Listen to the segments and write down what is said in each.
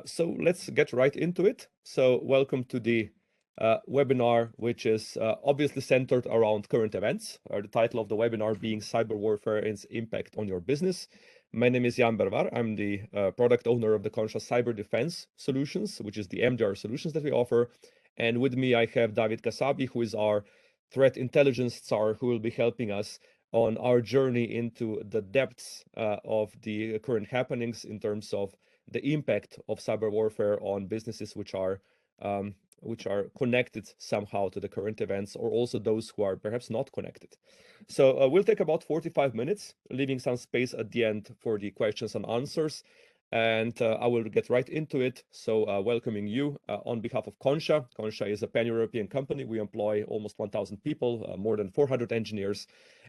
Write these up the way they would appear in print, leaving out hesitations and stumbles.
So let's get right into it. So welcome to the webinar, which is obviously centered around current events, or the title of the webinar being Cyber Warfare and its Impact on Your Business. My name is Jan Bervar. I'm the product owner of the Conscia Cyber Defense Solutions, which is the MDR solutions that we offer. And with me, I have David Kasabji, who is our threat intelligence czar, who will be helping us on our journey into the depths of the current happenings in terms of the impact of cyber warfare on businesses which are connected somehow to the current events, or also those who are perhaps not connected. So we'll take about 45 minutes, leaving some space at the end for the questions and answers. And I will get right into it. So welcoming you on behalf of Conscia. Conscia is a pan-European company. We employ almost 1,000 people, more than 400 engineers.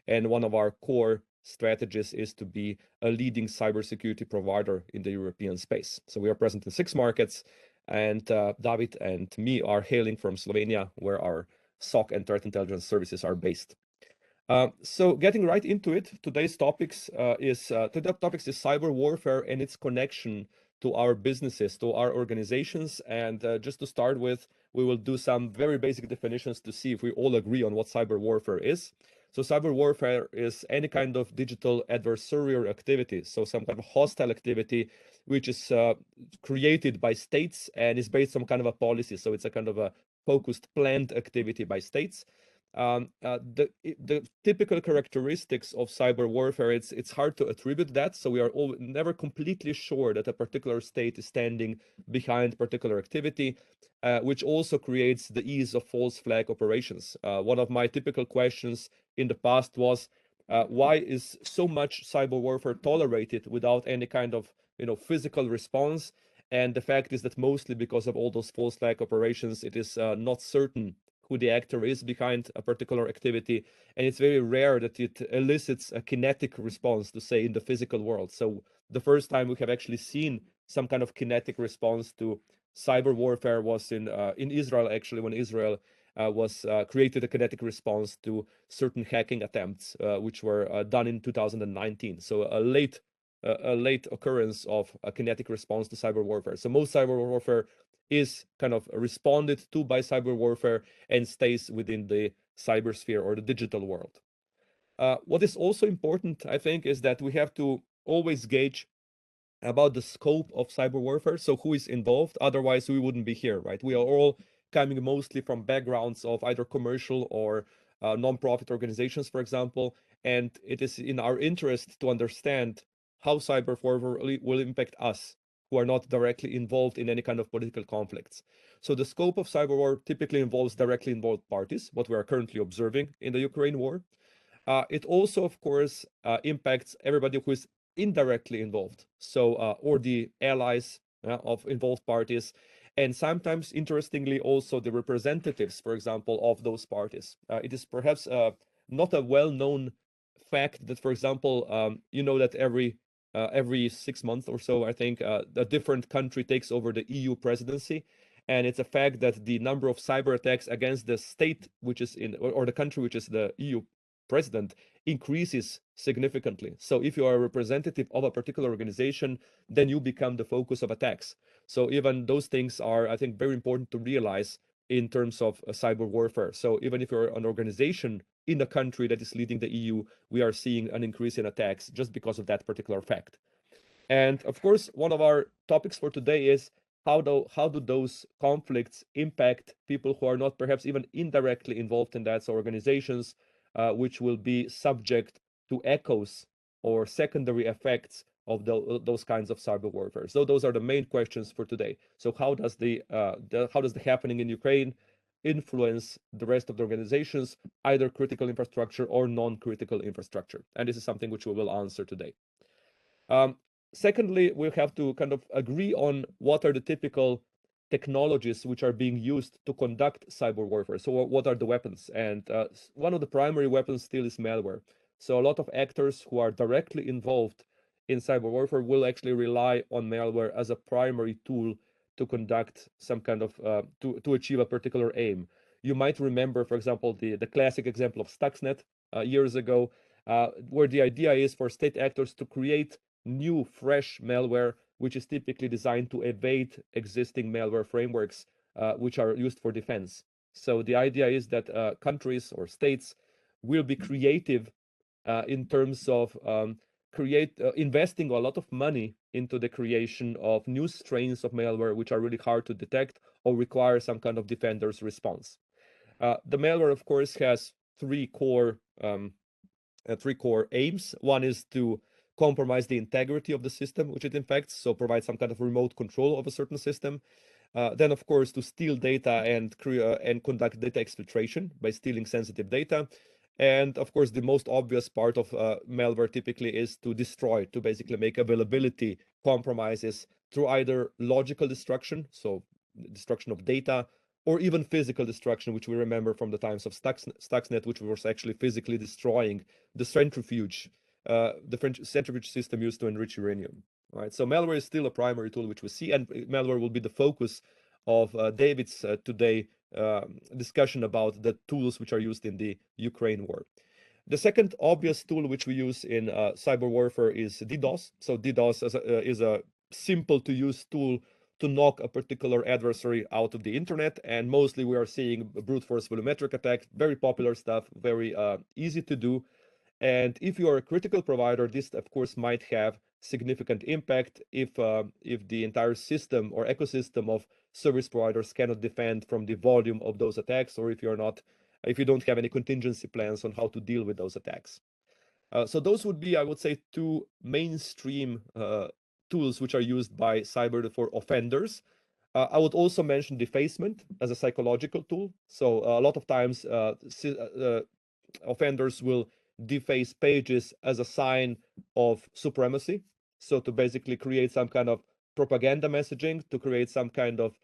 And one of our core strategies is to be a leading cybersecurity provider in the European space. So we are present in 6 markets. And David and me are hailing from Slovenia, where our SOC and threat intelligence services are based. So getting right into it, today's topics is cyber warfare and its connection to our businesses, to our organizations. And just to start with, we will do some very basic definitions to see if we all agree on what cyber warfare is. So cyber warfare is any kind of digital adversarial activity, so some kind of hostile activity which is created by states and is based on kind of a policy. So it's a kind of a focused, planned activity by states. The typical characteristics of cyber warfare, it's hard to attribute that. So we are never completely sure that a particular state is standing behind particular activity, which also creates the ease of false flag operations. One of my typical questions in the past was, why is so much cyber warfare tolerated without any kind of physical response? And the fact is that mostly because of all those false flag operations, it is not certain who the actor is behind a particular activity, and it's very rare that it elicits a kinetic response, to say, in the physical world. So the first time we have actually seen some kind of kinetic response to cyber warfare was in Israel, actually, when Israel was created a kinetic response to certain hacking attempts, which were done in 2019. So a late occurrence of a kinetic response to cyber warfare. So most cyber warfare is kind of responded to by cyber warfare and stays within the cybersphere or the digital world. What is also important, I think, is that we have to always gauge about the scope of cyber warfare. So who is involved? Otherwise, we wouldn't be here, right? We are all coming mostly from backgrounds of either commercial or non-profit organizations, for example. And it is in our interest to understand how cyber warfare will impact us, who are not directly involved in any kind of political conflicts. So the scope of cyber war typically involves directly involved parties, what we are currently observing in the Ukraine war. It also, of course, impacts everybody who is indirectly involved, so or the allies of involved parties, and sometimes, interestingly, also the representatives, for example, of those parties. It is perhaps not a well-known fact that, for example, that every 6 months or so, I think, a different country takes over the EU presidency. And it's a fact that the number of cyber attacks against the state, which is or the country which is the EU president, increases significantly. So if you are a representative of a particular organization, then you become the focus of attacks. So even those things are, I think, very important to realize in terms of cyber warfare. So even if you're an organization in a country that is leading the EU, we are seeing an increase in attacks just because of that particular fact. And of course, one of our topics for today is how do those conflicts impact people who are not perhaps even indirectly involved in that, so organizations which will be subject to echoes or secondary effects of those kinds of cyber warfare. So those are the main questions for today. So how does the happening in Ukraine influence the rest of the organizations, either critical infrastructure or non-critical infrastructure? And this is something which we will answer today. Secondly, we have to kind of agree on what are the typical technologies which are being used to conduct cyber warfare. So what are the weapons? And one of the primary weapons still is malware. So a lot of actors who are directly involved in cyber warfare will actually rely on malware as a primary tool to conduct some kind of, to achieve a particular aim. You might remember, for example, the classic example of Stuxnet years ago, where the idea is for state actors to create new, fresh malware which is typically designed to evade existing malware frameworks which are used for defense. So the idea is that countries or states will be creative in terms of investing a lot of money into the creation of new strains of malware which are really hard to detect or require some kind of defender's response. The malware, of course, has three core aims. One is to compromise the integrity of the system which it infects, so provide some kind of remote control of a certain system. Then, of course, to steal data and conduct data exfiltration by stealing sensitive data. And of course, the most obvious part of malware typically is to destroy, to basically make availability compromises through either logical destruction, so destruction of data, or even physical destruction, which we remember from the times of Stuxnet, which was actually physically destroying the centrifuge, centrifuge system used to enrich uranium. Right, so malware is still a primary tool which we see, and malware will be the focus of David's today discussion about the tools which are used in the Ukraine war. The second obvious tool which we use in cyber warfare is DDoS. So DDoS is a simple to use tool to knock a particular adversary out of the internet, and mostly we are seeing brute force volumetric attacks, very popular stuff, very easy to do. And if you are a critical provider, this of course might have significant impact if the entire system or ecosystem of service providers cannot defend from the volume of those attacks, or if you don't have any contingency plans on how to deal with those attacks. So those would be, I would say, two mainstream tools which are used by cyber for offenders. I would also mention defacement as a psychological tool. So a lot of times offenders will deface pages as a sign of supremacy. So to basically create some kind of propaganda messaging, to create some kind of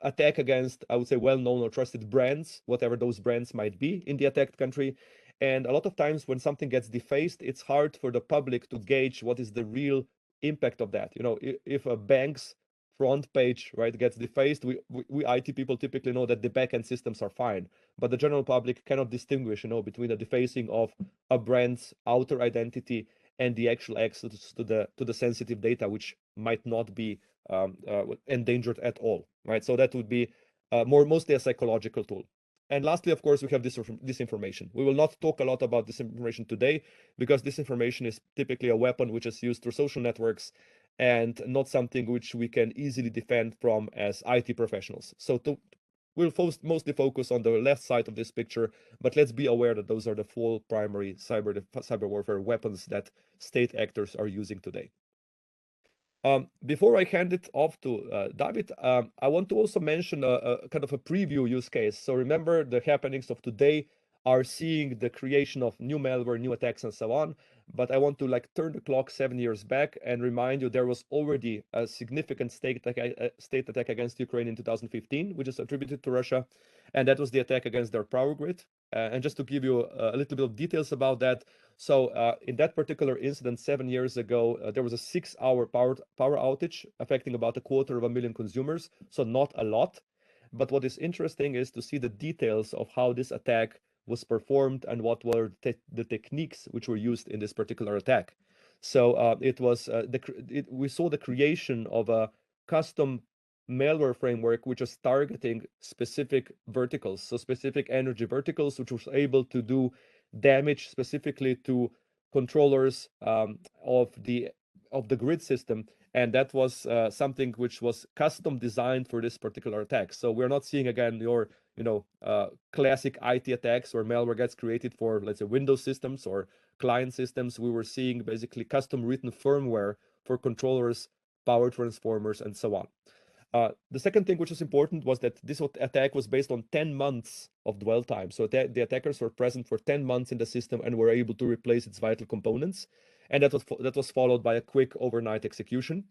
attack against, I would say, well-known or trusted brands, whatever those brands might be in the attacked country. And a lot of times when something gets defaced, it's hard for the public to gauge what is the real impact of that. You know, if a bank's front page, right, gets defaced, we IT people typically know that the backend systems are fine, but the general public cannot distinguish, between the defacing of a brand's outer identity and the actual access to the sensitive data, which might not be endangered at all, right? So that would be mostly a psychological tool. And lastly, of course, we have disinformation. We will not talk a lot about disinformation today because disinformation is typically a weapon which is used through social networks and not something which we can easily defend from as IT professionals. So we'll mostly focus on the left side of this picture, but let's be aware that those are the four primary cyber warfare weapons that state actors are using today. Before I hand it off to David, I want to also mention a kind of a preview use case. So remember, the happenings of today are seeing the creation of new malware, new attacks, and so on. But I want to turn the clock 7 years back and remind you there was already a significant state attack against Ukraine in 2015, which is attributed to Russia, and that was the attack against their power grid. And just to give you a little bit of details about that, so in that particular incident 7 years ago, there was a 6-hour power outage affecting about 250,000 consumers, so not a lot. But what is interesting is to see the details of how this attack was performed and what were the techniques which were used in this particular attack. So we saw the creation of a custom malware framework which was targeting specific verticals, so specific energy verticals, which was able to do damage specifically to controllers of the grid system, and that was something which was custom designed for this particular attack. So we're not seeing again your classic IT attacks where malware gets created for, let's say, Windows systems or client systems. We were seeing basically custom written firmware for controllers, power transformers, and so on. The second thing which was important was that this attack was based on 10 months of dwell time. So the attackers were present for 10 months in the system and were able to replace its vital components. And that was followed by a quick overnight execution.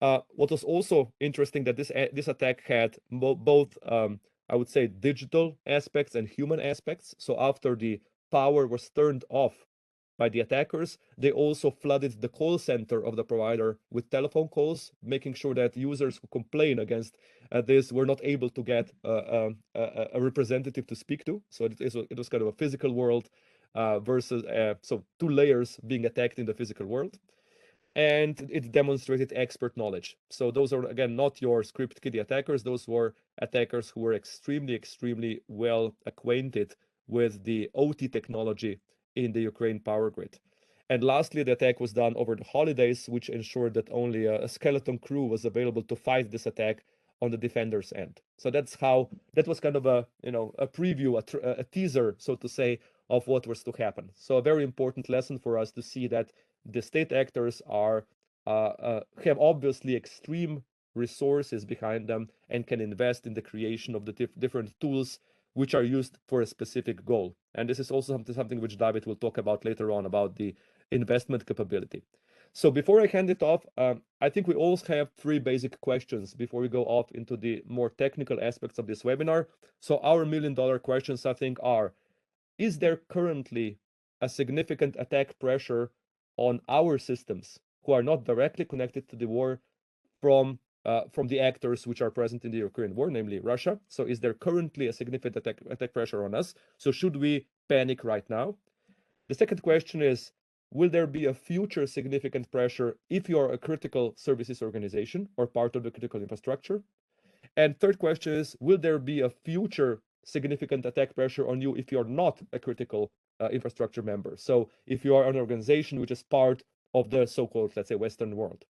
What was also interesting that this attack had both, I would say, digital aspects and human aspects. So after the power was turned off by the attackers, they also flooded the call center of the provider with telephone calls, making sure that users who complain against this were not able to get a representative to speak to. So it was kind of a physical world versus so two layers being attacked in the physical world. and it demonstrated expert knowledge. So those are, again, not your script kiddie attackers. Those were attackers who were extremely well acquainted with the OT technology in the Ukraine power grid. And lastly, the attack was done over the holidays, which ensured that only a skeleton crew was available to fight this attack on the defender's end. So that was kind of a preview, a teaser, so to say, of what was to happen. So a very important lesson for us to see that the state actors have obviously extreme resources behind them and can invest in the creation of the different tools which are used for a specific goal. And this is also something which David will talk about later on, about the investment capability. So before I hand it off, I think we also have three basic questions before we go off into the more technical aspects of this webinar. So our $1,000,000 questions, I think, are: is there currently a significant attack pressure on our systems who are not directly connected to the war from the actors which are present in the Ukraine war, namely Russia? So is there currently a significant attack pressure on us? So should we panic right now? The second question is, will there be a future significant pressure if you are a critical services organization or part of the critical infrastructure? And third question is, will there be a future significant attack pressure on you if you're not a critical infrastructure member? So if you are an organization which is part of the so-called, let's say, Western world.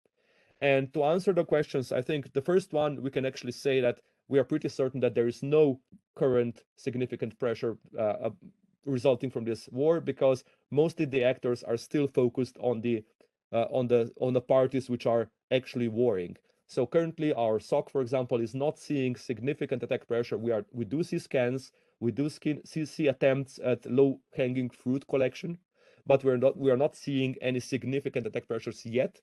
And to answer the questions, I think the first one, we can actually say that we are pretty certain that there is no current significant pressure resulting from this war, because mostly the actors are still focused on the parties which are actually warring. So currently our SOC, for example, is not seeing significant attack pressure. We do see scans, we do see attempts at low-hanging fruit collection, but we are not seeing any significant attack pressures yet.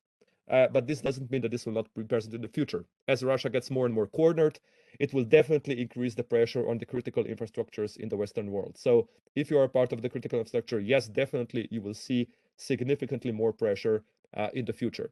But this doesn't mean that this will not be present in the future. As Russia gets more and more cornered, it will definitely increase the pressure on the critical infrastructures in the Western world. So if you are part of the critical infrastructure, yes, definitely you will see significantly more pressure in the future.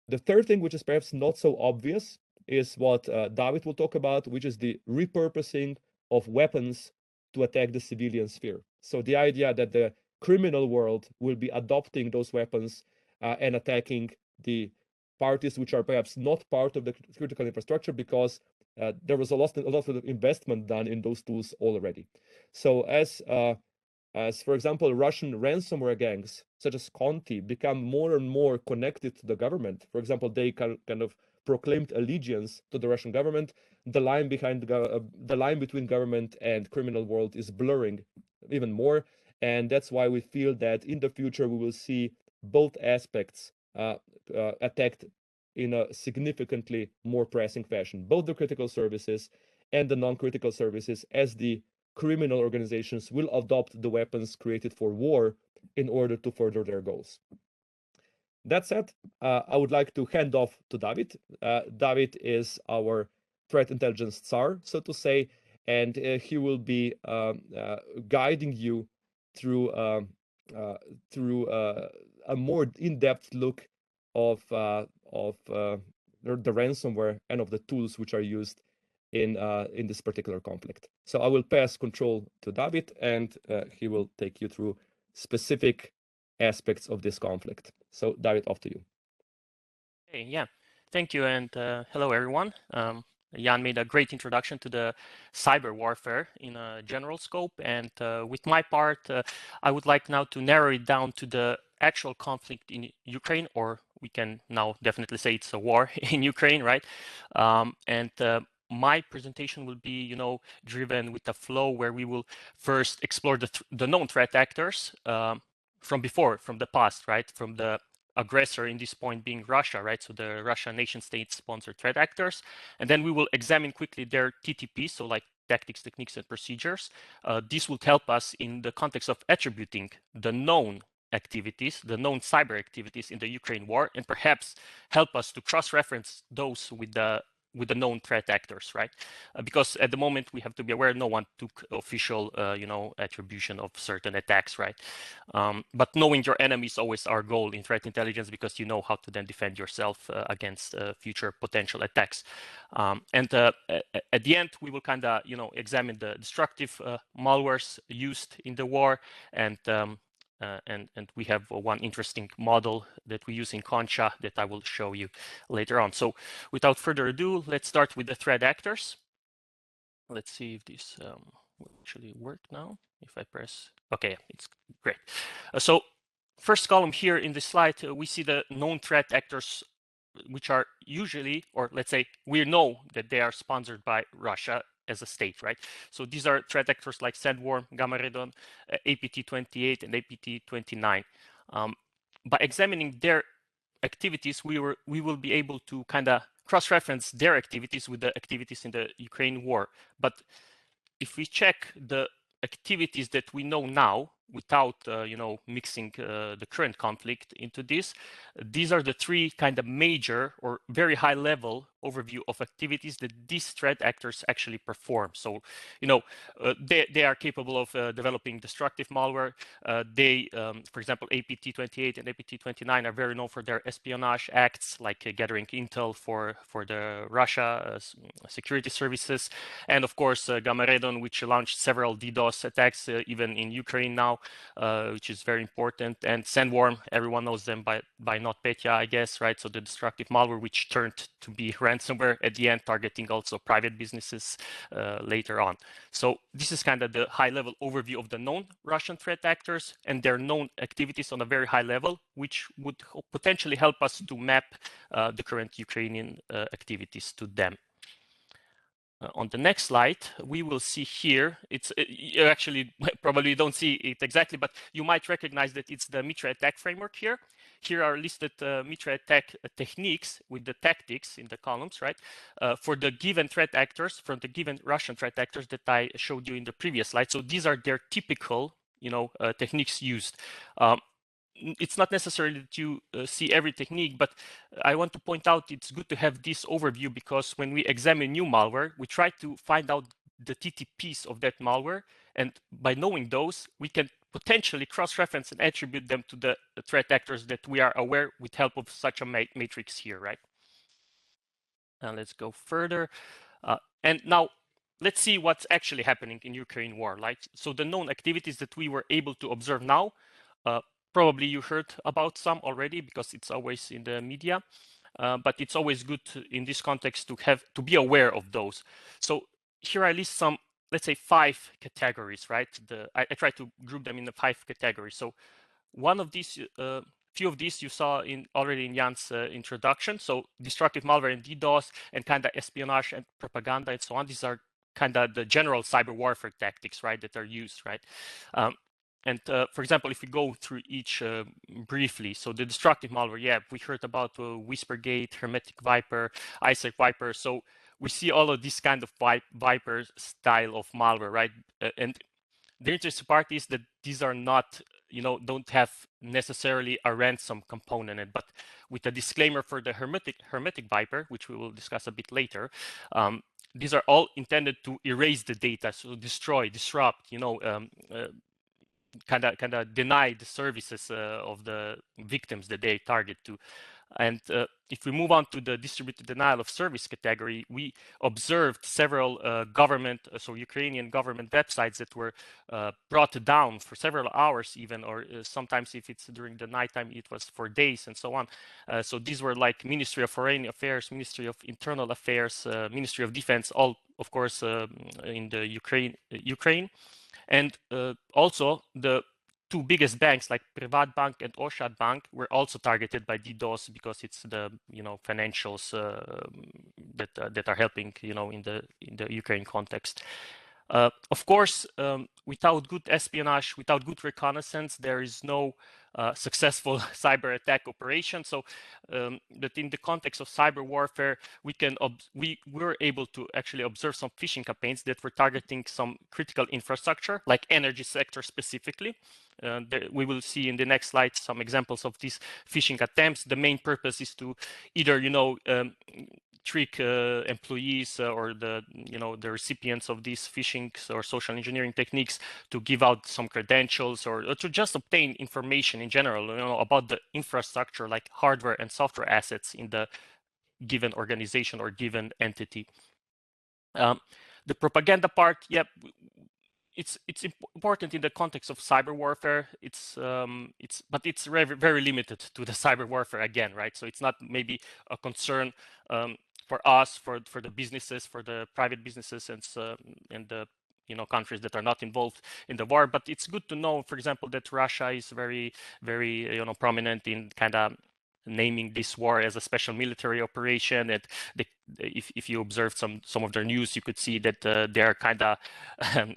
The third thing, which is perhaps not so obvious, is what David will talk about, which is the repurposing of weapons to attack the civilian sphere. So the idea that the criminal world will be adopting those weapons and attacking the parties which are perhaps not part of the critical infrastructure, because there was a lot of investment done in those tools already. So as for example, Russian ransomware gangs such as Conti become more and more connected to the government. For example, they kind of proclaimed allegiance to the Russian government. The line between government and criminal world is blurring even more, and that's why we feel that in the future we will see both aspects attacked in a significantly more pressing fashion, both the critical services and the non-critical services, as the criminal organizations will adopt the weapons created for war in order to further their goals. That said, I would like to hand off to David. David is our threat intelligence czar, so to say, and he will be guiding you through a more in-depth look of the ransomware and of the tools which are used in this particular conflict. So I will pass control to David, and he will take you through specific aspects of this conflict. So David, off to you. Hey, yeah, thank you, and hello everyone. Jan made a great introduction to the cyber warfare in a general scope, and with my part, I would like now to narrow it down to the actual conflict in Ukraine, or we can now definitely say it's a war in Ukraine, right? And my presentation will be, driven with a flow where we will first explore the known threat actors from the past, right? From the aggressor in this point being Russia, right? So the Russian nation state sponsored threat actors. And then we will examine quickly their TTP, so like tactics, techniques, and procedures. This will help us in the context of attributing the known activities, the known cyber activities in the Ukraine war, and perhaps help us to cross-reference those with the known threat actors, right? Because at the moment we have to be aware no one took official, attribution of certain attacks, right? But knowing your enemy is always our goal in threat intelligence, because you know how to then defend yourself against future potential attacks. And at the end, we will kind of, examine the destructive malwares used in the war, and and we have one interesting model that we use in Conscia that I will show you later on. So without further ado, let's start with the threat actors. Let's see if this will actually work now. If I press, okay, it's great. So first column here in this slide, we see the known threat actors, which are usually, or let's say we know that they are sponsored by Russia as a state, right? So these are threat actors like Sandworm, Gamma-Redon, APT28 and APT29. By examining their activities, we will be able to kind of cross-reference their activities with the activities in the Ukraine war. But if we check the activities that we know now without mixing the current conflict into this, these are the three kind of major or very high level overview of activities that these threat actors actually perform. So they are capable of developing destructive malware. For example, APT28 and APT29 are very known for their espionage acts, like gathering intel for the Russia security services, and of course Gamma-Redon, which launched several DDoS attacks even in Ukraine now, which is very important. And Sandworm, everyone knows them by NotPetya, I guess, right? So the destructive malware, which turned to be ransomware at the end, targeting also private businesses later on. So this is kind of the high-level overview of the known Russian threat actors and their known activities on a very high level, which would potentially help us to map the current Ukrainian activities to them. On the next slide, we will see here, you actually probably don't see it exactly, but you might recognize that it's the Mitra attack framework here. Here are listed Mitra attack techniques with the tactics in the columns, right? For the given threat actors, from the given Russian threat actors that I showed you in the previous slide. So these are their typical, techniques used. It's not necessary that you see every technique, but I want to point out it's good to have this overview, because when we examine new malware, we try to find out the TTPs of that malware. And by knowing those, we can potentially cross-reference and attribute them to the threat actors that we are aware with help of such a matrix here, right? Now let's go further. And now let's see what's actually happening in Ukraine war. So the known activities that we were able to observe now, probably you heard about some already because it's always in the media, but it's always good in this context to be aware of those. So here I list some, let's say 5 categories, right? I try to group them in the 5 categories. So one of these, few of these you saw already in Jan's introduction. So destructive malware and DDoS and kind of espionage and propaganda and so on. These are kind of the general cyber warfare tactics, right, that are used, right? And for example, if we go through each briefly, so the destructive malware, yeah, we heard about Whispergate, Hermetic Viper, Isaac Viper. So we see all of this kind of Viper style of malware, right? And the interesting part is that these are not, don't have necessarily a ransom component in it, but with a disclaimer for the Hermetic Viper, which we will discuss a bit later, these are all intended to erase the data, so destroy, disrupt, kind of deny the services of the victims that they target to. And if we move on to the distributed denial of service category, we observed several Ukrainian government websites that were brought down for several hours even, or sometimes if it's during the nighttime, it was for days and so on. So these were like Ministry of Foreign Affairs, Ministry of Internal Affairs, Ministry of Defense, all, of course, in the Ukraine. And also the 2 biggest banks like Privat Bank and Oshad Bank were also targeted by DDoS, because it's the financials that are helping in the Ukraine context. Of course, without good espionage, without good reconnaissance, there is no successful cyber attack operation. So that in the context of cyber warfare, we were able to actually observe some phishing campaigns that were targeting some critical infrastructure, like energy sector specifically. We will see in the next slide some examples of these phishing attempts. The main purpose is to either trick employees or the recipients of these phishing or social engineering techniques to give out some credentials, or to just obtain information in general, about the infrastructure, like hardware and software assets in the given organization or given entity. The propaganda part, yep, it's important in the context of cyber warfare. But it's very limited to the cyber warfare again, right? So it's not maybe a concern for us, for the businesses, for the private businesses, and the countries that are not involved in the war. But it's good to know, for example, that Russia is very prominent in kind of naming this war as a special military operation. And if you observed some of their news, you could see that they are kind of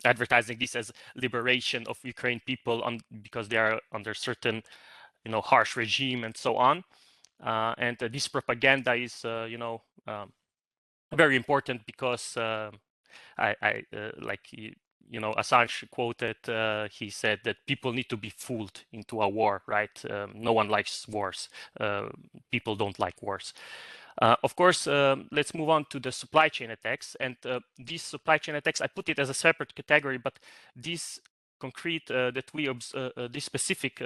advertising this as liberation of Ukraine people because they are under certain harsh regime and so on. And this propaganda is very important because Assange quoted, he said that people need to be fooled into a war, right? No one likes wars. People don't like wars. Of course, let's move on to the supply chain attacks. And these supply chain attacks, I put it as a separate category, but these concrete this specific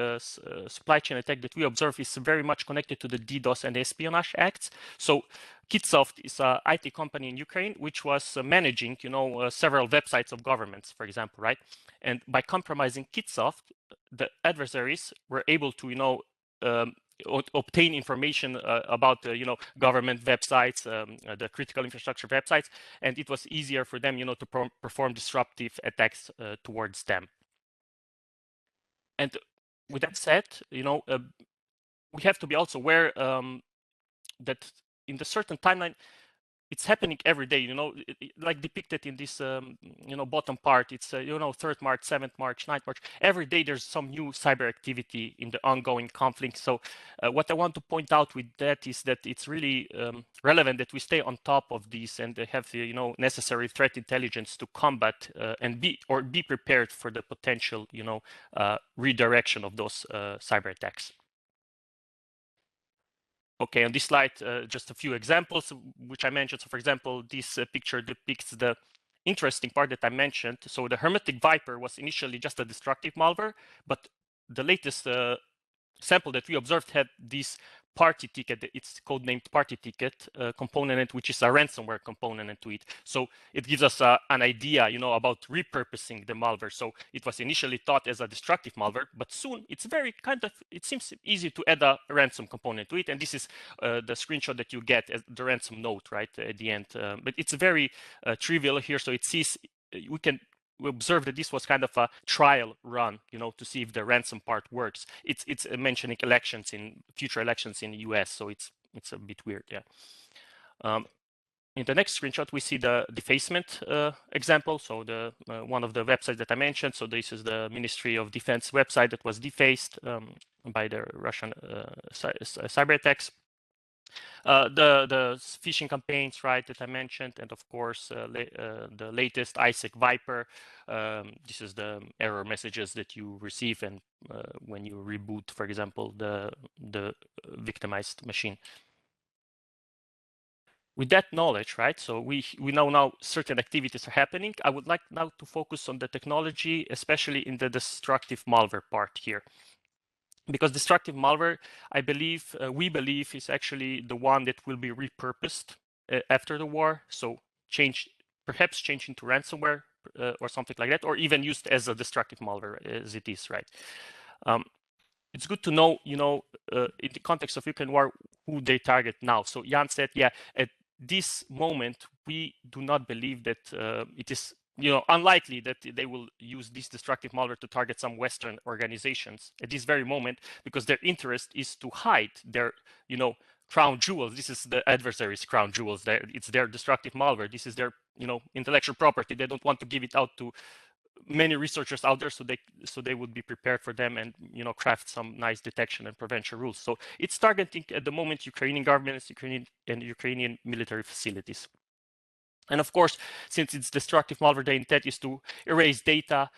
supply chain attack that we observe is very much connected to the DDoS and espionage acts. So Kitsoft is an IT company in Ukraine which was managing, several websites of governments, for example, right? And by compromising Kitsoft, the adversaries were able to, obtain information about government websites, the critical infrastructure websites, and it was easier for them, to perform disruptive attacks towards them. And with that said, we have to be also aware that in the certain timeline, it's happening every day, like depicted in this, bottom part. It's, 3rd March, 7th March, 9th March. Every day there's some new cyber activity in the ongoing conflict. So what I want to point out with that is that it's really relevant that we stay on top of these and have the, necessary threat intelligence to combat and be prepared for the potential, redirection of those cyber attacks. Okay, on this slide, just a few examples which I mentioned. So, for example, this picture depicts the interesting part that I mentioned. So the Hermetic Viper was initially just a destructive malware, but the latest sample that we observed had this party ticket, it's codenamed party ticket component, which is a ransomware component to it. So it gives us an idea, about repurposing the malware. So it was initially thought as a destructive malware, but soon it's very it seems easy to add a ransom component to it. And this is the screenshot that you get as the ransom note, right, at the end. But it's very trivial here. So it sees, we observed that this was kind of a trial run, to see if the ransom part works. It's mentioning future elections in the US, so it's a bit weird, yeah. In the next screenshot, we see the defacement example. So the one of the websites that I mentioned. So this is the Ministry of Defense website that was defaced by the Russian cyber attacks. The phishing campaigns, right, that I mentioned, and of course the latest ISEC Viper. This is the error messages that you receive and when you reboot, for example, the victimized machine. With that knowledge, right, so we know now certain activities are happening. I would like now to focus on the technology, especially in the destructive malware part here. Because destructive malware, we believe, is actually the one that will be repurposed after the war. So perhaps change into ransomware or something like that, or even used as a destructive malware as it is, right? It's good to know, in the context of Ukraine war, who they target now. So Jan said, yeah, at this moment, we do not believe that it is unlikely that they will use this destructive malware to target some Western organizations at this very moment, because their interest is to hide their, crown jewels. This is the adversary's crown jewels. It's their destructive malware. This is their, intellectual property. They don't want to give it out to many researchers out there, so they would be prepared for them and craft some nice detection and prevention rules. So it's targeting at the moment Ukrainian governments, Ukrainian military facilities. And of course, since it's destructive malware, the intent is to erase data.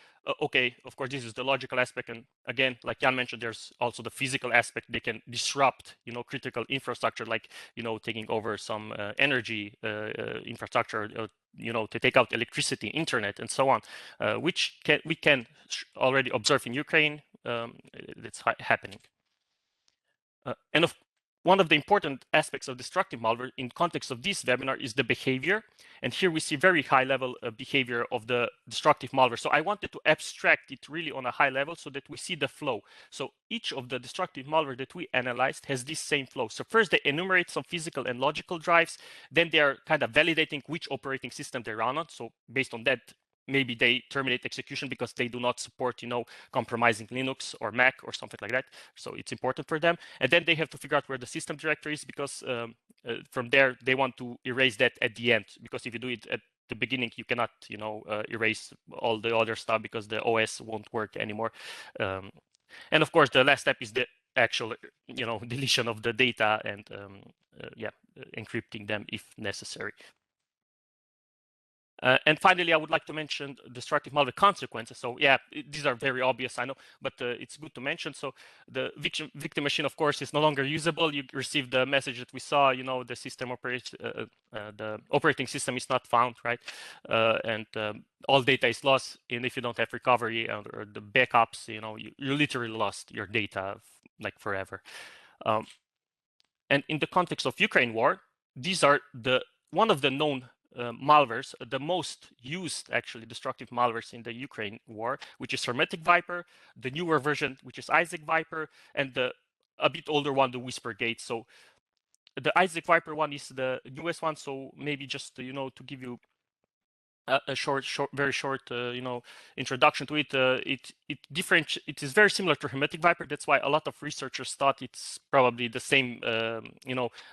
Okay, of course, this is the logical aspect. And again, like Jan mentioned, there's also the physical aspect. They can disrupt, critical infrastructure, like, taking over some energy infrastructure, to take out electricity, internet, and so on, which we can already observe in Ukraine. That's happening. And one of the important aspects of destructive malware in context of this webinar is the behavior. And here we see very high level behavior of the destructive malware. So I wanted to abstract it really on a high level so that we see the flow. So each of the destructive malware that we analyzed has this same flow. So first they enumerate some physical and logical drives. Then they are kind of validating which operating system they run on. So based on that, maybe they terminate execution because they do not support, compromising Linux or Mac or something like that. So it's important for them. And then they have to figure out where the system directory is, because from there they want to erase that at the end. Because if you do it at the beginning, you cannot, erase all the other stuff because the OS won't work anymore. And of course, the last step is the actual, deletion of the data and encrypting them if necessary. And finally, I would like to mention destructive malware consequences. So yeah, these are very obvious, I know, but it's good to mention. So the victim machine, of course, is no longer usable. You receive the message that we saw, the system operates, the operating system is not found, right? And all data is lost. And if you don't have recovery or the backups, you literally lost your data like forever. And in the context of Ukraine war, these are one of the known malwares, the most used actually destructive malwares in the Ukraine war, which is Hermetic Viper, the newer version, which is Isaac Viper, and the a bit older one, the Whispergate. So the Isaac Viper one is the newest one. So maybe just to give you a very short, introduction to it. It is very similar to Hermetic Viper. That's why a lot of researchers thought it's probably the same,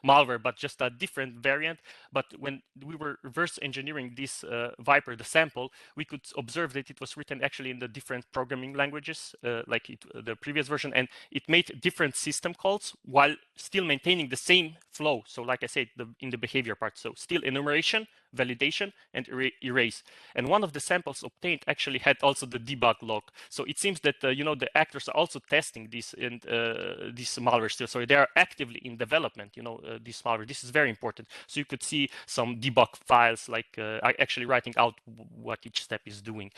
malware, but just a different variant. But when we were reverse engineering this Viper, the sample, we could observe that it was written actually in the different programming languages, like the previous version, and it made different system calls while still maintaining the same flow. So, like I said, in the behavior part, so still enumeration, validation, and erase. And one of the samples obtained actually had also the debug log. So it seems that the actors are also testing this and this malware still. So they are actively in development. This malware. This is very important. So you could see some debug files, like actually writing out what each step is doing.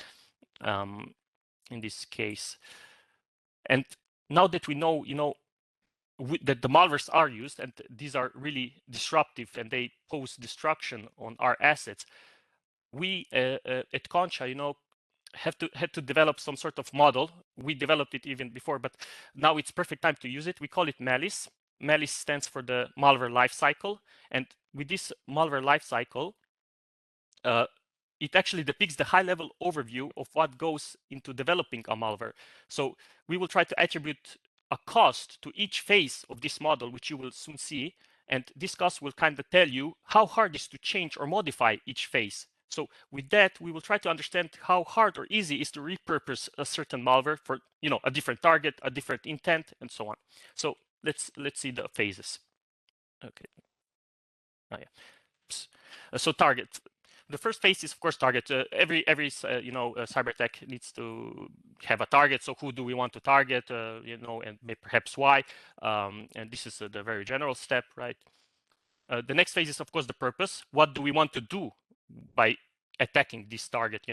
In this case, and now that we know, that the malwares are used and these are really disruptive and they pose destruction on our assets, we at Conscia, had to develop some sort of model. We developed it even before, but now it's perfect time to use it. We call it Malice. Malice stands for the malware lifecycle, and with this malware lifecycle, it actually depicts the high-level overview of what goes into developing a malware. So we will try to attribute a cost to each phase of this model, which you will soon see. And this cost will kind of tell you how hard it is to change or modify each phase. So with that, we will try to understand how hard or easy it is to repurpose a certain malware for a different target, a different intent, and so on. So let's see the phases. Okay. Oh, yeah. So target. The first phase is, of course, target. Every cyber attack needs to have a target. So who do we want to target? And perhaps why. And this is the very general step, right? The next phase is, of course, the purpose. What do we want to do by attacking this target?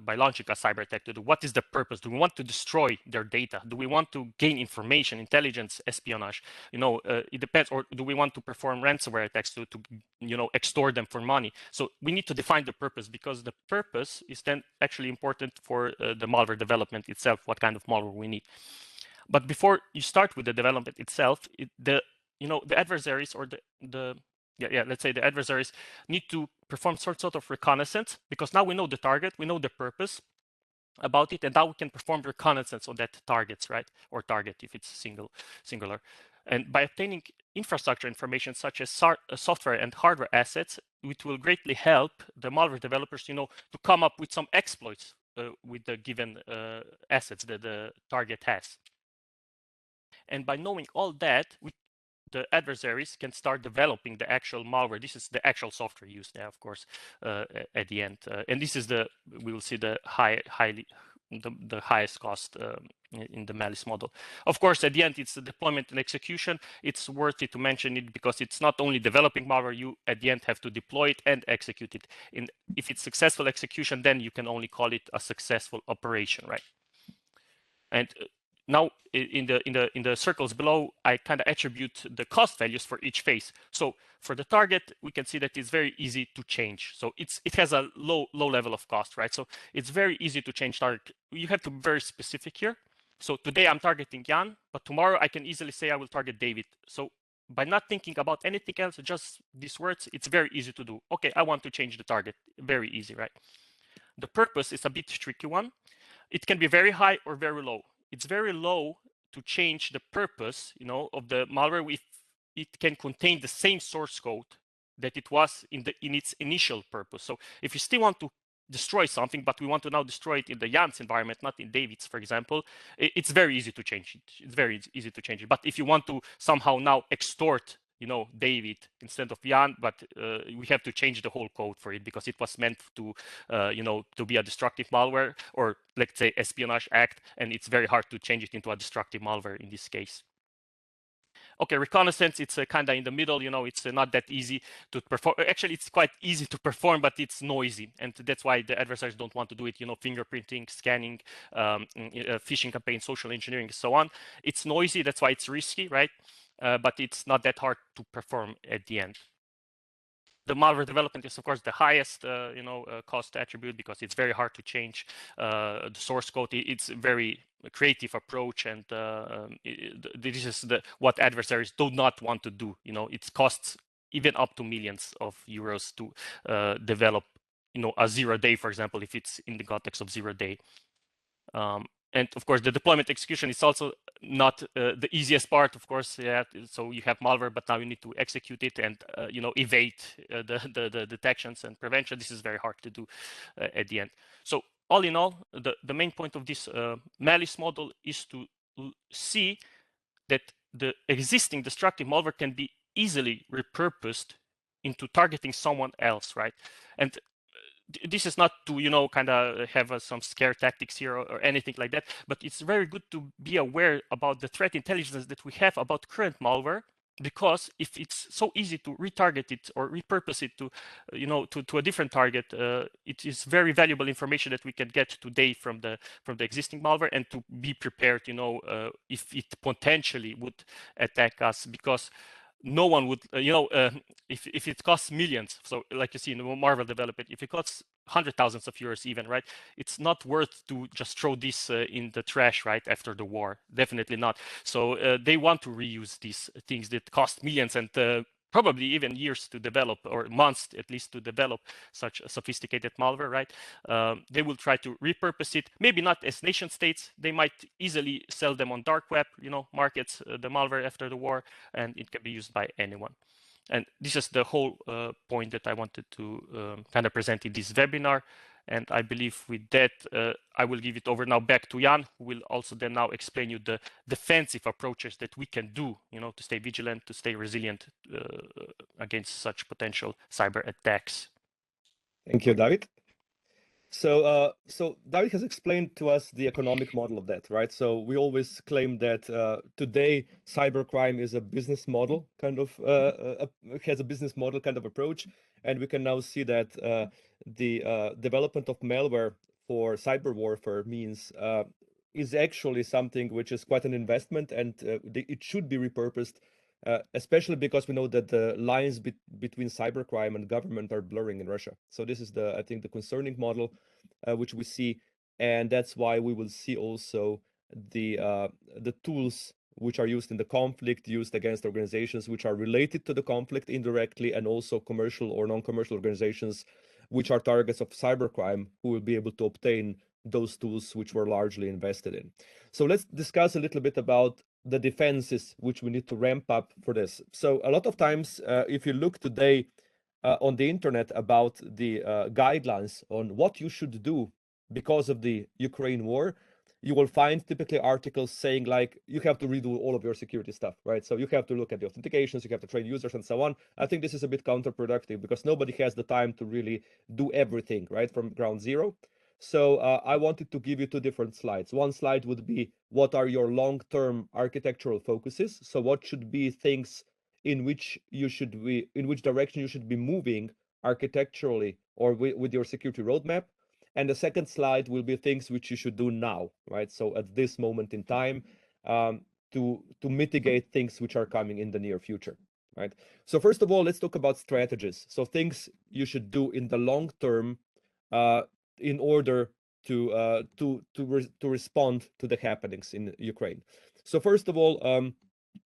By launching a cyber attack, to do what is the purpose? Do we want to destroy their data? Do we want to gain information, intelligence, espionage? It depends. Or do we want to perform ransomware attacks to extort them for money? So we need to define the purpose, because the purpose is then actually important for the malware development itself, what kind of malware we need. But before you start with the development itself, the adversaries or let's say the adversaries need to perform sort of reconnaissance, because now we know the target, we know the purpose about it, and now we can perform reconnaissance on that targets, right? Or target if it's singular. And by obtaining infrastructure information such as software and hardware assets, it will greatly help the malware developers, to come up with some exploits with the given assets that the target has. And by knowing all that, the adversaries can start developing the actual malware. This is the actual software used there, of course, at the end. And this is we will see the the highest cost in the Malice model. Of course, at the end, it's the deployment and execution. It's worthy to mention it because it's not only developing malware, you at the end have to deploy it and execute it. And if it's successful execution, then you can only call it a successful operation, right? And now in the circles below, I kind of attribute the cost values for each phase. So for the target, we can see that it's very easy to change. So it has a low level of cost, right? So it's very easy to change target. You have to be very specific here. So today I'm targeting Jan, but tomorrow I can easily say I will target David. So by not thinking about anything else, just these words, it's very easy to do. Okay, I want to change the target. Very easy, right? The purpose is a bit tricky one. It can be very high or very low. It's very low to change the purpose, of the malware if it can contain the same source code that it was in its initial purpose. So if you still want to destroy something, but we want to now destroy it in the Jan's environment, not in David's, for example, it's very easy to change it. It's very easy to change it. But if you want to somehow now extort David instead of Jan, but we have to change the whole code for it because it was meant to, to be a destructive malware, or let's say espionage act, and it's very hard to change it into a destructive malware in this case. Okay, reconnaissance, it's kind of in the middle, it's not that easy to perform. Actually, it's quite easy to perform, but it's noisy. And that's why the adversaries don't want to do it, fingerprinting, scanning, phishing campaigns, social engineering, so on. It's noisy, that's why it's risky, right? But it's not that hard to perform at the end. The malware development is, of course, the highest, cost attribute because it's very hard to change the source code. It's a very creative approach, and this is what adversaries do not want to do. It costs even up to millions of euros to develop, a 0-day, for example, if it's in the context of 0-day. And of course, the deployment execution is also not the easiest part, of course. Yeah, so you have malware, but now you need to execute it and evade the detections and prevention. This is very hard to do at the end. So all in all, the main point of this malice model is to see that the existing destructive malware can be easily repurposed into targeting someone else, right? And this is not to kind of have some scare tactics here or anything like that, but it's very good to be aware about the threat intelligence that we have about current malware, because if it's so easy to retarget it or repurpose it to to a different target, it is very valuable information that we can get today from the existing malware, and to be prepared if it potentially would attack us, because no one would, if it costs millions, so like you see in the Marvel development, if it costs hundred thousands of euros even, right, it's not worth to just throw this in the trash right after the war. Definitely not. So they want to reuse these things that cost millions and probably even years to develop, or months at least to develop such a sophisticated malware, right? They will try to repurpose it, maybe not as nation states. They might easily sell them on dark web, markets, the malware after the war, and it can be used by anyone. And this is the whole point that I wanted to kind of present in this webinar. And I believe with that, I will give it over now back to Jan, who will also then now explain you the defensive approaches that we can do, to stay vigilant, to stay resilient against such potential cyber attacks. Thank you, David. So David has explained to us the economic model of that, right? So we always claim that today cybercrime is a business model kind of has a business model kind of approach, and we can now see that the development of malware for cyber warfare means is actually something which is quite an investment, and it should be repurposed. Especially because we know that the lines between cybercrime and government are blurring in Russia. So this is I think the concerning model which we see, and that's why we will see also the tools which are used in the conflict, used against organizations which are related to the conflict indirectly, and also commercial or non-commercial organizations which are targets of cybercrime, who will be able to obtain those tools which were largely invested in. So let's discuss a little bit about the defenses which we need to ramp up for this. So a lot of times, if you look today on the internet about the guidelines on what you should do because of the Ukraine war, you will find typically articles saying like, you have to redo all of your security stuff, right? So you have to look at the authentications, you have to train users and so on. I think this is a bit counterproductive because nobody has the time to really do everything, right, from ground zero. So I wanted to give you two different slides. One slide would be, what are your long-term architectural focuses? So what should be things in which direction you should be moving architecturally or with your security roadmap? And the second slide will be things which you should do now, right? So at this moment in time, to mitigate things which are coming in the near future, right? So first of all, let's talk about strategies. So things you should do in the long term in order to respond to the happenings in Ukraine. So first of all,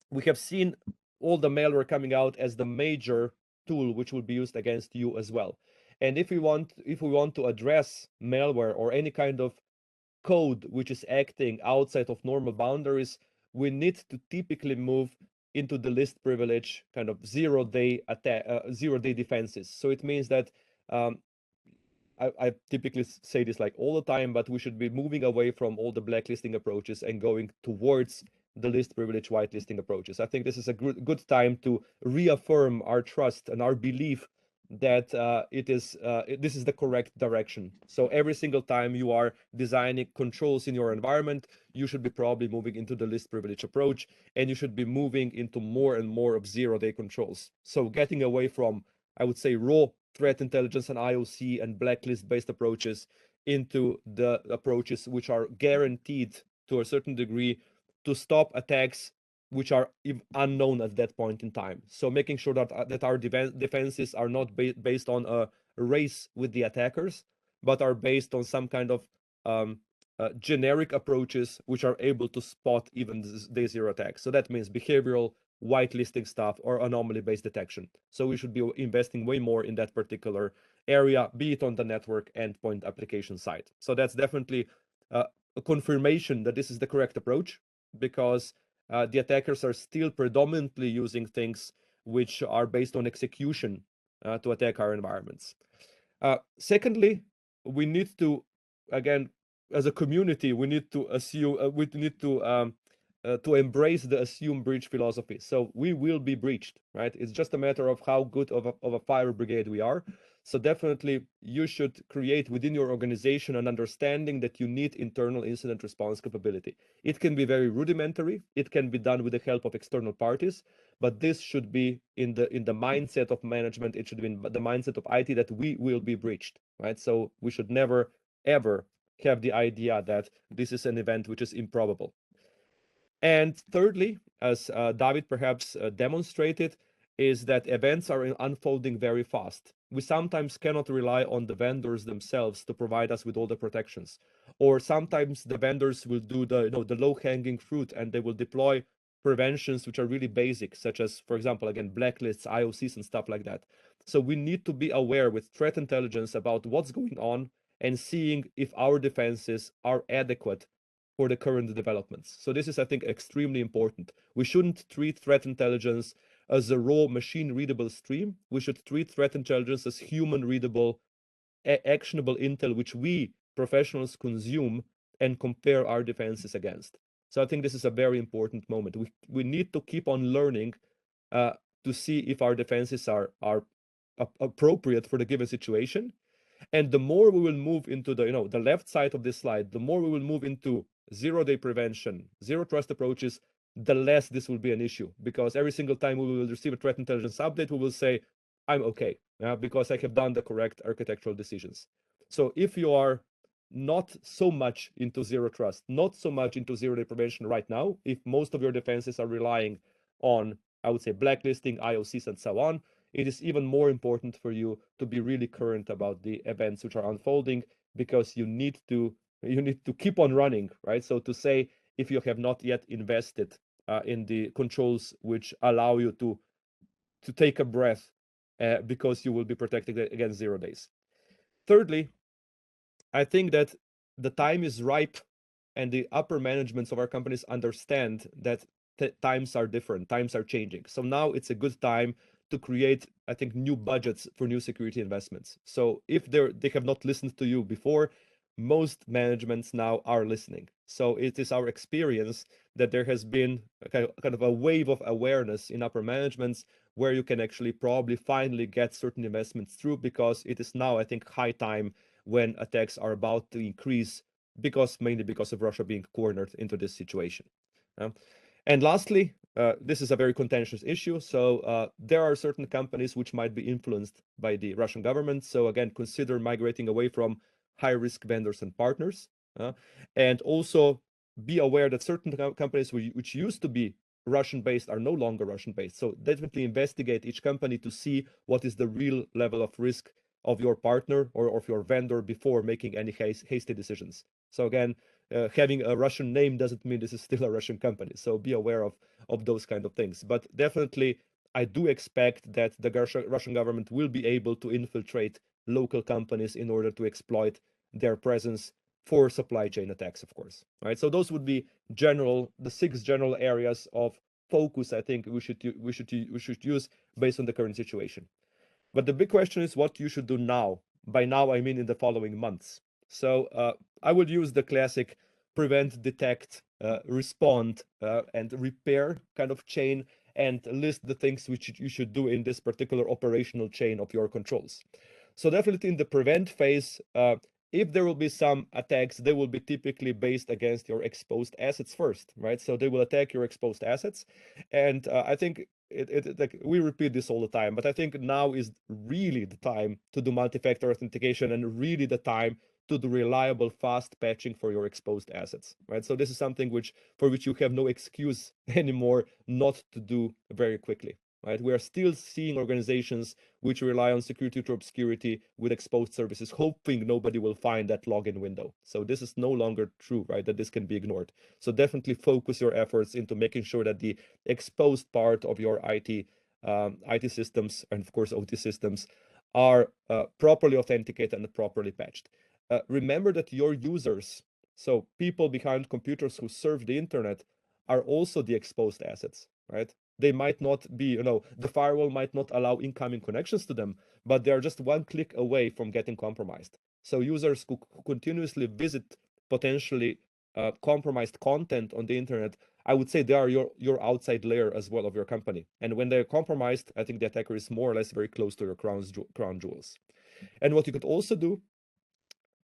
we have seen all the malware coming out as the major tool which will be used against you as well. And if we want to address malware or any kind of code which is acting outside of normal boundaries, we need to typically move into the least privilege kind of zero-day attack, zero-day defenses. So it means that I typically say this like all the time, but we should be moving away from all the blacklisting approaches and going towards the least privilege whitelisting approaches. I think this is a good time to reaffirm our trust and our belief that this is the correct direction. So every single time you are designing controls in your environment, you should be probably moving into the least privilege approach, and you should be moving into more and more of zero-day controls. So getting away from, I would say, raw threat intelligence and IOC and blacklist-based approaches into the approaches which are guaranteed to a certain degree to stop attacks which are unknown at that point in time. So making sure that our defenses are not based on a race with the attackers, but are based on some kind of generic approaches which are able to spot even day zero attacks. So that means behavioral, whitelisting stuff, or anomaly-based detection. So we should be investing way more in that particular area, be it on the network endpoint application side. So that's definitely a confirmation that this is the correct approach, because the attackers are still predominantly using things which are based on execution to attack our environments. Secondly, we need to, again, as a community, we need to assume, we need to embrace the assume breach philosophy. So we will be breached, right? It's just a matter of how good of a fire brigade we are. So definitely you should create within your organization an understanding that you need internal incident response capability. It can be very rudimentary. It can be done with the help of external parties, but this should be in the mindset of management. It should be in the mindset of IT that we will be breached, right? So we should never, ever have the idea that this is an event which is improbable. And thirdly, as David perhaps demonstrated, is that events are unfolding very fast. We sometimes cannot rely on the vendors themselves to provide us with all the protections. Or sometimes the vendors will do the low-hanging fruit, and they will deploy preventions which are really basic, such as, for example, again, blacklists, IOCs, and stuff like that. So we need to be aware with threat intelligence about what's going on and seeing if our defenses are adequate for the current developments. So this is, I think, extremely important. We shouldn't treat threat intelligence as a raw machine-readable stream. We should treat threat intelligence as human-readable, actionable intel, which we professionals consume and compare our defenses against. So I think this is a very important moment. We need to keep on learning to see if our defenses are appropriate for the given situation. And the more we will move into the left side of this slide, the more we will move into zero-day prevention, zero trust approaches, the less this will be an issue. Because every single time we will receive a threat intelligence update, we will say, I'm okay, because I have done the correct architectural decisions. So if you are not so much into zero trust, not so much into zero-day prevention right now, if most of your defenses are relying on, I would say, blacklisting, IOCs, and so on, it is even more important for you to be really current about the events which are unfolding, because you need to keep on running, right? So to say, if you have not yet invested in the controls which allow you to take a breath, because you will be protected against 0 days. Thirdly, I think that the time is ripe, and the upper managements of our companies understand that times are different, times are changing. So now it's a good time to create, I think, new budgets for new security investments. So if they have not listened to you before, most managements now are listening. So it is our experience that there has been kind of a wave of awareness in upper managements where you can actually probably finally get certain investments through, because it is now, I think, high time when attacks are about to increase, mainly because of Russia being cornered into this situation. And lastly, this is a very contentious issue. So there are certain companies which might be influenced by the Russian government. So again, consider migrating away from high-risk vendors and partners. And also be aware that certain companies which used to be Russian-based are no longer Russian-based. So definitely investigate each company to see what is the real level of risk of your partner or of your vendor before making any hasty decisions. So again, having a Russian name doesn't mean this is still a Russian company. So be aware of those kind of things. But definitely, I do expect that the Russian government will be able to infiltrate local companies in order to exploit their presence for supply chain attacks, of course. Right. So those would be the 6 general areas of focus I think we should use based on the current situation. But the big question is what you should do now. By now, I mean in the following months. So I would use the classic prevent, detect, respond, and repair kind of chain, and list the things which you should do in this particular operational chain of your controls. So definitely in the prevent phase, if there will be some attacks, they will be typically based against your exposed assets first, right? So they will attack your exposed assets. And I think like we repeat this all the time, but I think now is really the time to do multi-factor authentication and really the time to do reliable, fast patching for your exposed assets, right? So this is something for which you have no excuse anymore not to do very quickly, right? We are still seeing organizations which rely on security to obscurity with exposed services, hoping nobody will find that login window. So this is no longer true, right? That this can be ignored. So definitely focus your efforts into making sure that the exposed part of your IT systems and of course OT systems are properly authenticated and properly patched. Remember that your users, so people behind computers who serve the internet, are also the exposed assets, right? They might not be, the firewall might not allow incoming connections to them, but they are just one click away from getting compromised. So users who continuously visit potentially compromised content on the internet, I would say they are your outside layer as well of your company. And when they're compromised, I think the attacker is more or less very close to your crown jewels. And what you could also do,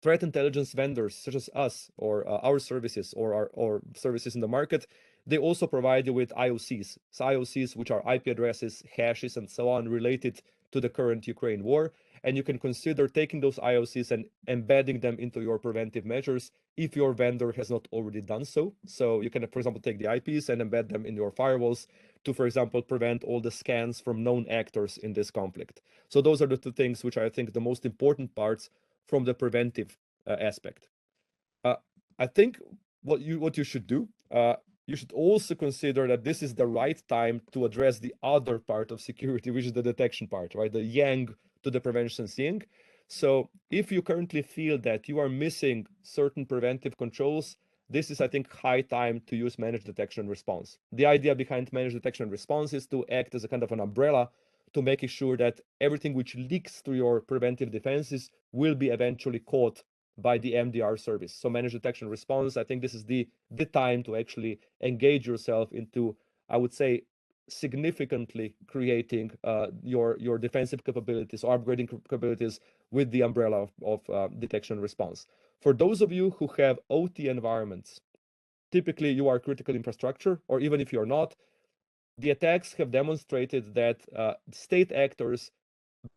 threat intelligence vendors such as us or our services or services in the market, they also provide you with IOCs. So IOCs, which are IP addresses, hashes, and so on related to the current Ukraine war. And you can consider taking those IOCs and embedding them into your preventive measures if your vendor has not already done so. So you can, for example, take the IPs and embed them in your firewalls to, for example, prevent all the scans from known actors in this conflict. So those are the 2 things which I think the most important parts from the preventive aspect. I think what you should do, you should also consider that this is the right time to address the other part of security, which is the detection part, right? The yang to the prevention's yin. So if you currently feel that you are missing certain preventive controls, this is, I think, high time to use managed detection and response. The idea behind managed detection and response is to act as a kind of an umbrella to making sure that everything which leaks through your preventive defenses will be eventually caught by the MDR service. So managed detection and response, I think this is the time to actually engage yourself into, I would say, significantly creating your defensive capabilities or upgrading capabilities with the umbrella of detection and response. For those of you who have OT environments, typically you are critical infrastructure, or even if you're not, the attacks have demonstrated that state actors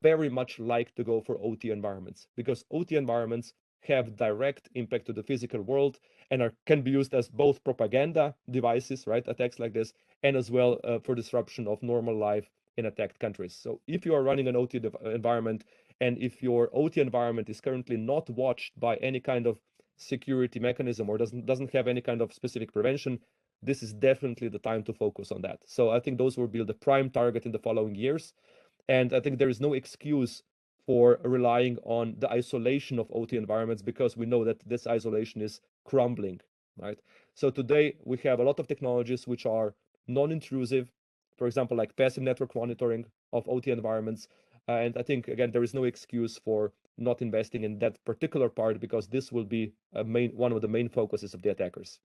very much like to go for OT environments because OT environments have direct impact to the physical world and can be used as both propaganda devices, right? Attacks like this, and as well for disruption of normal life in attacked countries. So if you are running an OT environment and if your OT environment is currently not watched by any kind of security mechanism or doesn't have any kind of specific prevention, this is definitely the time to focus on that. So I think those will be the prime target in the following years. And I think there is no excuse for relying on the isolation of OT environments because we know that this isolation is crumbling, right? So today we have a lot of technologies which are non-intrusive, for example, like passive network monitoring of OT environments. And I think, again, there is no excuse for not investing in that particular part because this will be one of the main focuses of the attackers.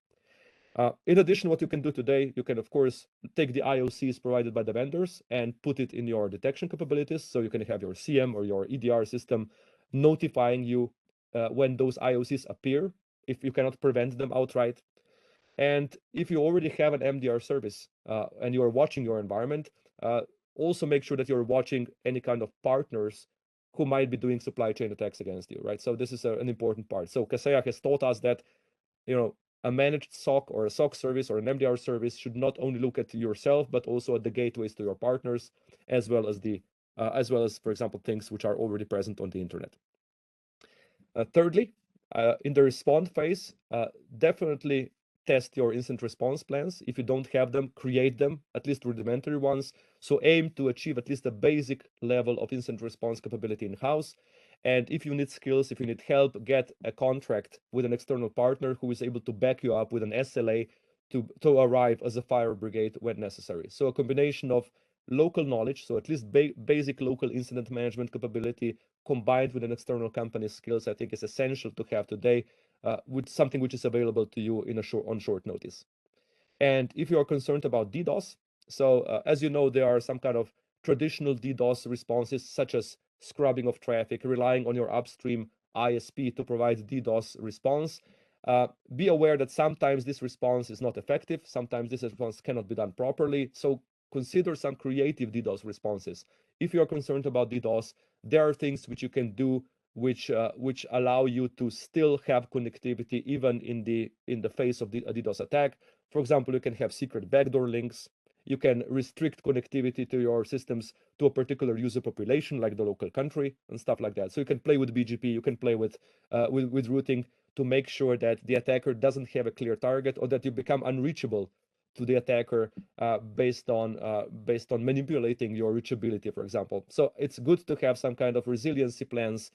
In addition, what you can do today, you can, of course, take the IOCs provided by the vendors and put it in your detection capabilities. So you can have your CM or your EDR system notifying you when those IOCs appear, if you cannot prevent them outright. And if you already have an MDR service and you are watching your environment, also make sure that you're watching any kind of partners who might be doing supply chain attacks against you, right? So this is an important part. So Kaseya has taught us that, a managed SOC or a SOC service or an MDR service should not only look at yourself, but also at the gateways to your partners, as well as, for example, things which are already present on the internet. Thirdly, in the respond phase, definitely test your incident response plans. If you don't have them, create them, at least rudimentary ones. So aim to achieve at least a basic level of incident response capability in-house. And if you need skills, if you need help, get a contract with an external partner who is able to back you up with an SLA to arrive as a fire brigade when necessary. So a combination of local knowledge, so at least basic local incident management capability combined with an external company's skills, I think is essential to have today with something which is available to you on short notice. And if you are concerned about DDoS, so as you know, there are some kind of traditional DDoS responses, such as scrubbing of traffic, relying on your upstream ISP to provide DDoS response. Be aware that sometimes this response is not effective. Sometimes this response cannot be done properly. So consider some creative DDoS responses. If you are concerned about DDoS, there are things which you can do which allow you to still have connectivity even in the face of a DDoS attack. For example, you can have secret backdoor links. You can restrict connectivity to your systems to a particular user population, like the local country and stuff like that. So you can play with BGP, you can play with routing to make sure that the attacker doesn't have a clear target, or that you become unreachable to the attacker based on manipulating your reachability, for example. So it's good to have some kind of resiliency plans,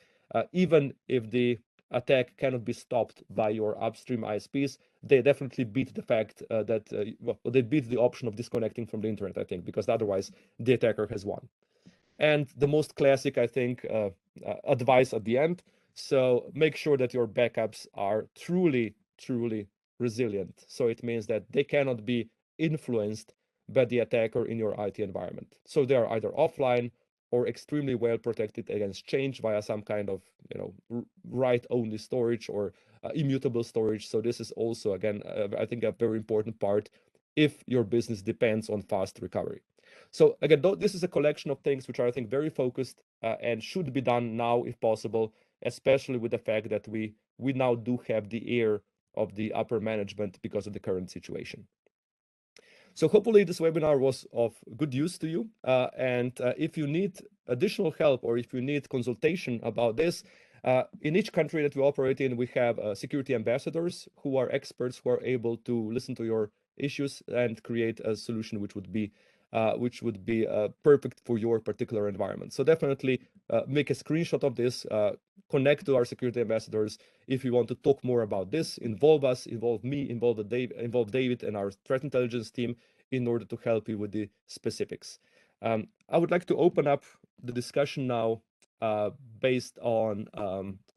even if the attack cannot be stopped by your upstream ISPs. They definitely beat the fact they beat the option of disconnecting from the internet, I think, because otherwise the attacker has won. And the most classic, I think, advice at the end. So make sure that your backups are truly, truly resilient. So it means that they cannot be influenced by the attacker in your IT environment. So they are either offline or extremely well protected against change via some kind of write-only storage or immutable storage. So this is also, again, I think a very important part if your business depends on fast recovery. So again, this is a collection of things which are, I think, very focused and should be done now if possible, especially with the fact that we now do have the ear of the upper management because of the current situation. So hopefully this webinar was of good use to you. And if you need additional help or if you need consultation about this, in each country that we operate in, we have security ambassadors who are experts who are able to listen to your issues and create a solution which would be perfect for your particular environment. So definitely make a screenshot of this, connect to our security ambassadors. If you want to talk more about this, involve us, involve me, involve David and our threat intelligence team in order to help you with the specifics. I would like to open up the discussion now based on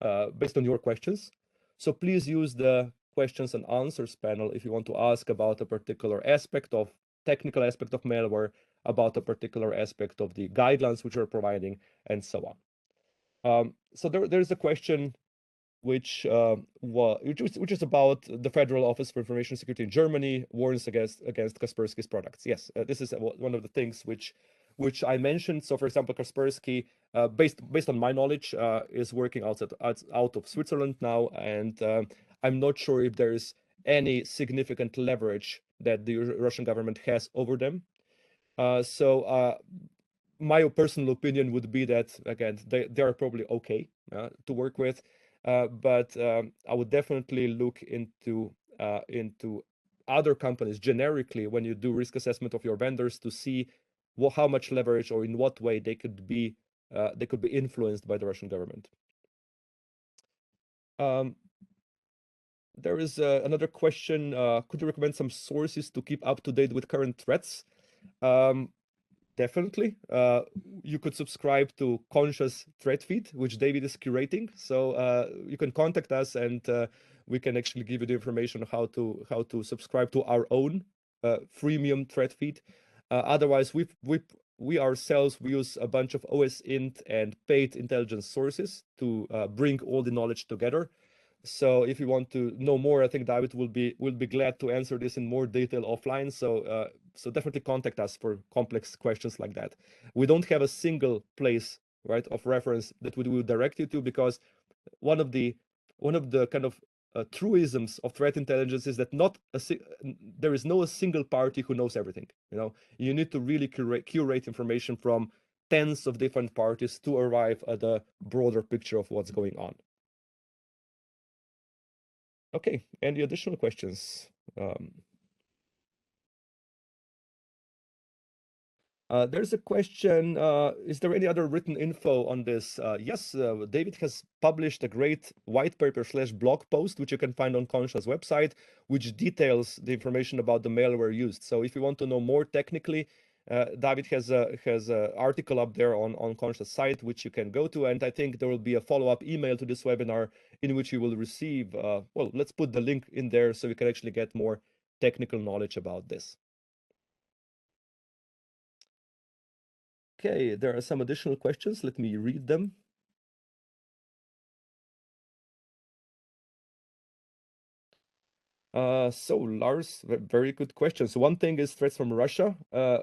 your questions. So please use the questions and answers panel if you want to ask about a particular technical aspect of malware, about a particular aspect of the guidelines which we're providing, and so on. So there's a question which is about the Federal Office for Information Security in Germany warns against Kaspersky's products. Yes, this is one of the things which I mentioned. So, for example, Kaspersky, based on my knowledge, is working out of Switzerland now, and I'm not sure if there is any significant leverage that the Russian government has over them. So my personal opinion would be that, again, they are probably okay to work with, but I would definitely look into other companies generically when you do risk assessment of your vendors to see how much leverage or in what way they could be influenced by the Russian government. There is another question. Could you recommend some sources to keep up to date with current threats? Definitely. You could subscribe to Conscia's threat feed, which David is curating. So you can contact us, and we can actually give you the information on how to subscribe to our own freemium threat feed. Otherwise, we ourselves use a bunch of OSINT and paid intelligence sources to bring all the knowledge together. So if you want to know more, I think David will be glad to answer this in more detail offline. So so definitely contact us for complex questions like that. We don't have a single place, right, of reference that we will direct you to, because one of the kind of truisms of threat intelligence is that there is no a single party who knows everything. You need to really curate information from tens of different parties to arrive at a broader picture of what's going on. Okay, any additional questions? There's a question, is there any other written info on this? Yes, David has published a great white paper / blog post, which you can find on Conscia's website, which details the information about the malware used. So if you want to know more technically, David has a article up there on Conscia's site, which you can go to. And I think there will be a follow-up email to this webinar in which you will receive, well, let's put the link in there so you can actually get more technical knowledge about this. Okay, there are some additional questions. Let me read them. So Lars, very good question. So one thing is threats from Russia,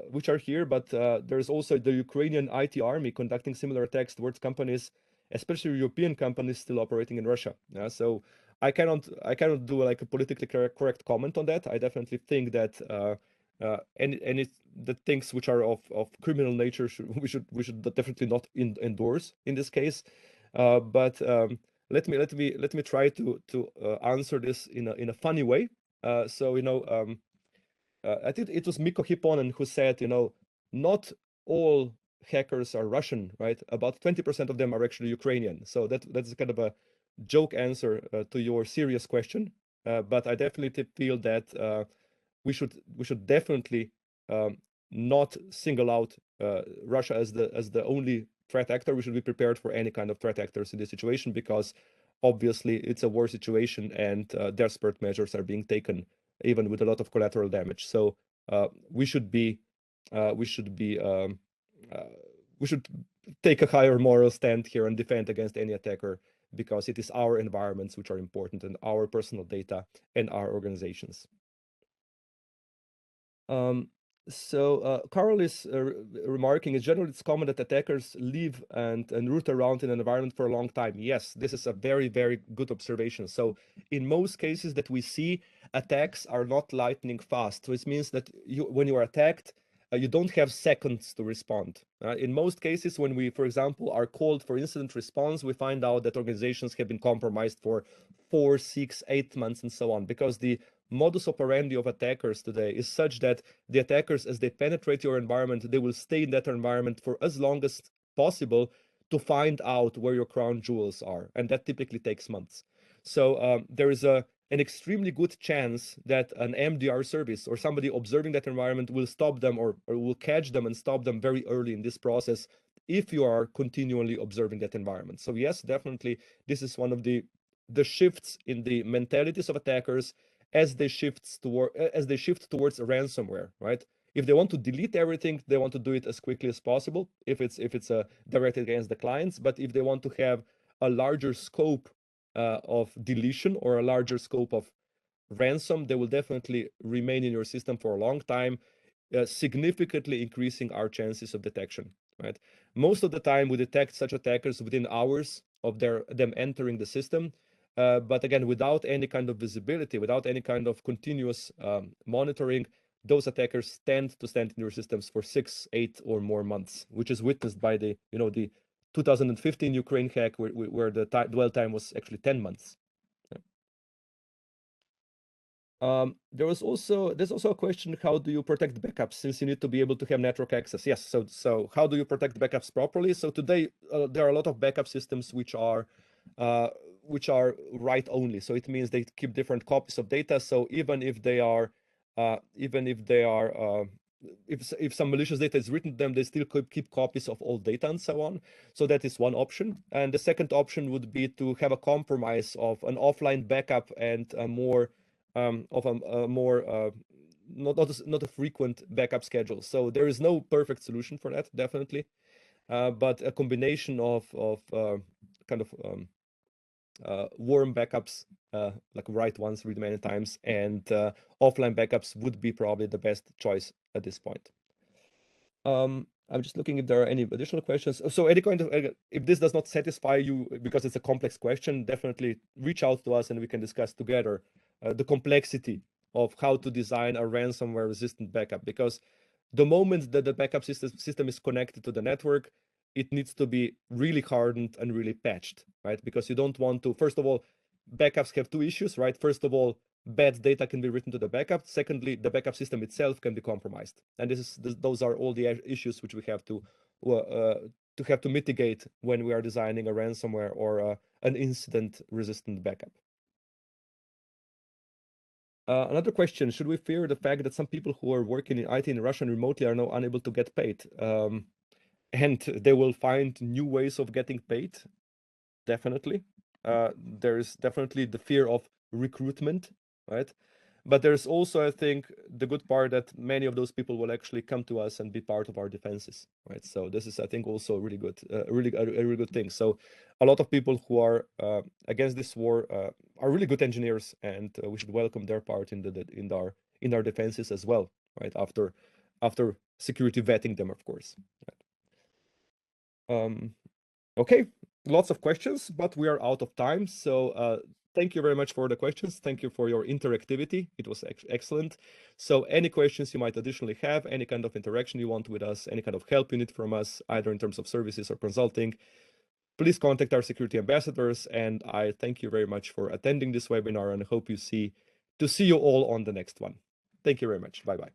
which are here, but there's also the Ukrainian IT army conducting similar attacks towards companies, especially European companies still operating in Russia. So I cannot do like a politically correct comment on that. I definitely think that any the things which are of criminal nature we should definitely not endorse in this case. But let me try to answer this in a funny way. So I think it was Mikko Hipponen who said, not all hackers are Russian, right? About 20% of them are actually Ukrainian. So that's kind of a joke answer to your serious question. But I definitely feel that we should definitely not single out Russia as the only threat actor. We should be prepared for any kind of threat actors in this situation, because obviously it's a war situation and desperate measures are being taken, even with a lot of collateral damage. So we should take a higher moral stand here and defend against any attacker, because it is our environments which are important, and our personal data and our organizations. So Carl is remarking, in general, it's common that attackers live and root around in an environment for a long time. Yes, this is a very, very good observation. So in most cases that we see, attacks are not lightning fast. So it means that when you are attacked, you don't have seconds to respond. In most cases, when we, for example, are called for incident response, we find out that organizations have been compromised for 4, 6, 8 months and so on, because the modus operandi of attackers today is such that the attackers, as they penetrate your environment, they will stay in that environment for as long as possible to find out where your crown jewels are. And that typically takes months. So there is an extremely good chance that an MDR service or somebody observing that environment will stop them or will catch them and stop them very early in this process if you are continually observing that environment. So yes, definitely, this is one of the shifts in the mentalities of attackers as they shift towards ransomware, right? If they want to delete everything, they want to do it as quickly as possible if it's directed against the clients. But if they want to have a larger scope of deletion or a larger scope of ransom, they will definitely remain in your system for a long time, significantly increasing our chances of detection, right? Most of the time we detect such attackers within hours of them entering the system. But again, without any kind of visibility, without any kind of continuous monitoring, those attackers tend to stand in your systems for 6, 8 or more months, which is witnessed by the 2015 Ukraine hack, where the dwell time was actually 10 months. There's also a question: how do you protect backups, since you need to be able to have network access? Yes. So how do you protect backups properly? So today there are a lot of backup systems which are write only. So it means they keep different copies of data. So even if some malicious data is written to them, they still could keep copies of all data and so on. So that is one option. And the second option would be to have a compromise of an offline backup and a more not a frequent backup schedule. So there is no perfect solution for that, definitely, but a combination of kind of warm backups, like write once, read many times, and offline backups would be probably the best choice at this point. I'm just looking if there are any additional questions. So any kind of, if this does not satisfy you because it's a complex question, definitely reach out to us and we can discuss together the complexity of how to design a ransomware resistant backup. Because the moment that the backup system is connected to the network, it needs to be really hardened and really patched, right? Because you don't want to, first of all, backups have two issues, right? First of all, bad data can be written to the backup. Secondly, the backup system itself can be compromised. And those are all the issues which we have to mitigate when we are designing a ransomware or an incident-resistant backup. Another question, should we fear the fact that some people who are working in IT in Russia remotely are now unable to get paid? And they will find new ways of getting paid? Definitely. There is definitely the fear of recruitment, right? But there's also, I think, the good part that many of those people will actually come to us and be part of our defenses, right? So this is, I think, also really good, a really good thing. So a lot of people who are against this war are really good engineers, and we should welcome their part in our defenses as well, right? After security vetting them, of course. Right? Okay, lots of questions, but we are out of time. So thank you very much for the questions. Thank you for your interactivity. It was excellent. So any questions you might additionally have, any kind of interaction you want with us, any kind of help you need from us, either in terms of services or consulting, please contact our security ambassadors. And I thank you very much for attending this webinar and hope to see you all on the next one. Thank you very much. Bye-bye.